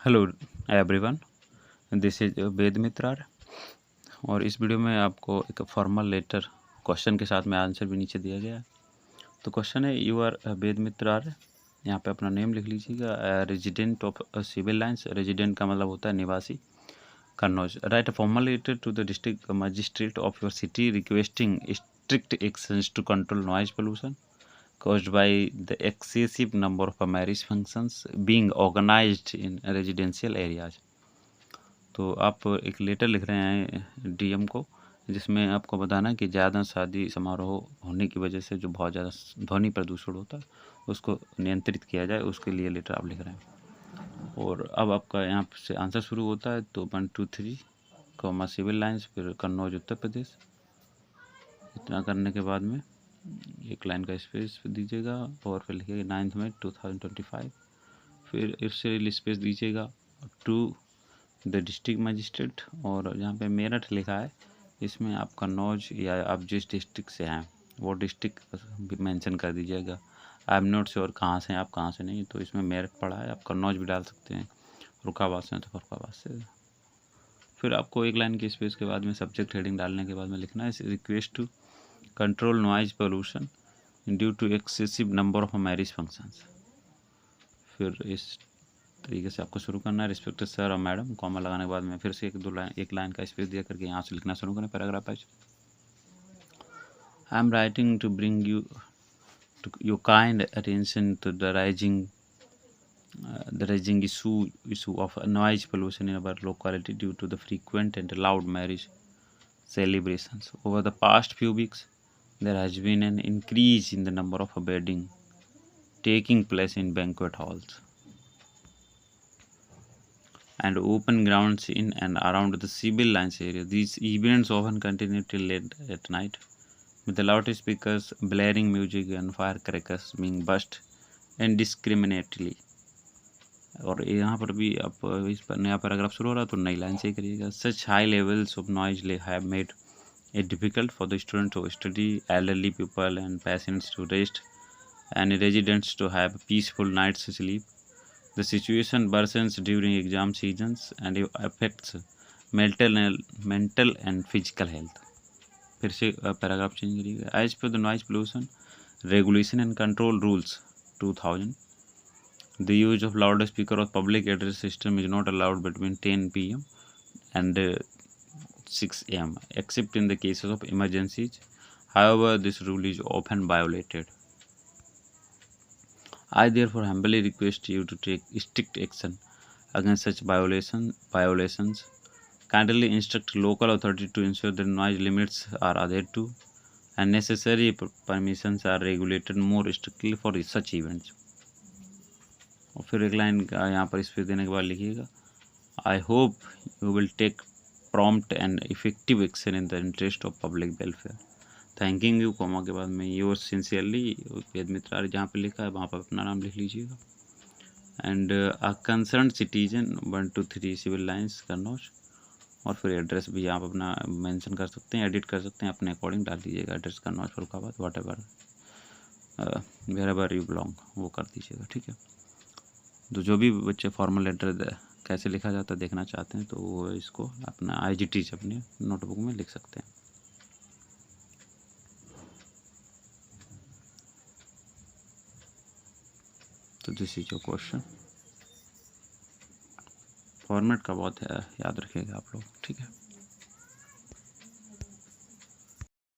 Hello everyone, this is वेद मित्रार। और इस video में आपको एक फॉर्मल लेटर क्वेश्चन के साथ में आंसर भी नीचे दिया गया है। तो क्वेश्चन है, यू आर वेद मित्रार, यहाँ पे अपना नेम लिख लीजिएगा। Resident of civil lines, resident का मतलब होता है निवासी, Kannauj. Write a formal letter to the district magistrate of your city requesting strict actions to control noise pollution caused by the excessive number of marriage functions being organized in residential areas। तो आप एक letter लिख रहे हैं DM को, जिसमें आपको बताना है कि ज़्यादा शादी समारोह होने की वजह से जो बहुत ज़्यादा ध्वनि प्रदूषण होता है उसको नियंत्रित किया जाए, उसके लिए लेटर आप लिख रहे हैं। और अब आपका यहाँ से आंसर शुरू होता है, तो 1 2 3 कॉमा सिविल लाइन्स, फिर कन्नौज उत्तर प्रदेश। इतना करने के बाद में एक लाइन का स्पेस दीजिएगा और फिर लिखिएगा 9 मई 2025। फिर इससे स्पेस दीजिएगा टू द डिस्ट्रिक्ट मजिस्ट्रेट, और जहाँ पे मेरठ लिखा है इसमें आप कन्नौज या आप जिस डिस्ट्रिक्ट से हैं वो डिस्ट्रिक्ट मेंशन कर दीजिएगा। आई एम नॉट श्योर कहाँ से हैं आप, कहाँ से नहीं, तो इसमें मेरठ पड़ा है, आप कन्नौज भी डाल सकते हैं। फर्रुखाबाद से हैं तो फर्रुखाबाद से। फिर आपको एक लाइन के स्पेस के बाद में सब्जेक्ट हेडिंग डालने के बाद में लिखना है, request to control noise pollution due to excessive number of marriage functions. फिर इस तरीके से आपको शुरू करना है, रिस्पेक्टेड सर और मैडम, कॉमा लगाने के बाद में फिर से एक लाइन का स्पेस दिया करके यहाँ से लिखना शुरू करें paragraph wise. I am writing to bring you to your kind attention to the rising issue of noise pollution in our locality due to the frequent and loud marriage celebrations. Over the past few weeks, there has been an increase in the number of weddings taking place in banquet halls and open grounds in and around the civil lines area. These events often continue till late at night, with the loudspeakers blaring music and firecrackers being burst indiscriminately. और यहाँ पर भी आप इस पर नया paragraph शुरू हो रहा है तो नई लाइन से करिएगा। Such high levels of noise have made it difficult for the students to study, elderly people and patients to rest, and residents to have peaceful night's sleep. The situation worsens during exam seasons and it affects mental and physical health. फिर से paragraph change करिएगा। As per the noise pollution regulation and control rules 2000, the use of loudspeaker or public address system is not allowed between 10 p.m. and 6 a.m. except in the cases of emergencies. However, this rule is often violated. I therefore humbly request you to take strict action against such violations. Kindly instruct local authority to ensure that noise limits are adhered to and necessary permissions are regulated more strictly for such events. और फिर एक line यहाँ पर space देने के बाद लिखिएगा, I hope you will take prompt and effective action in the interest of public welfare. Thanking you, comma के बाद में योर सिंसियरली वेद मित्रार, जहाँ पे लिखा है वहाँ पर अपना नाम लिख लीजिएगा। And a concern citizen 1 2 3 civil lines Kannauj, और फिर एड्रेस भी आप अपना मेंशन कर सकते हैं, एडिट कर सकते हैं, अपने अकॉर्डिंग डाल दीजिएगा। Address Kannauj, Farrukhabad, whatever where you belong वो कर दीजिएगा, ठीक है। तो जो भी बच्चे फॉर्मल लेटर कैसे लिखा जाता है देखना चाहते हैं तो वो इसको अपना IGT अपने नोटबुक में लिख सकते हैं। तो this is your question. Format का बहुत याद रखिएगा आप लोग, ठीक है।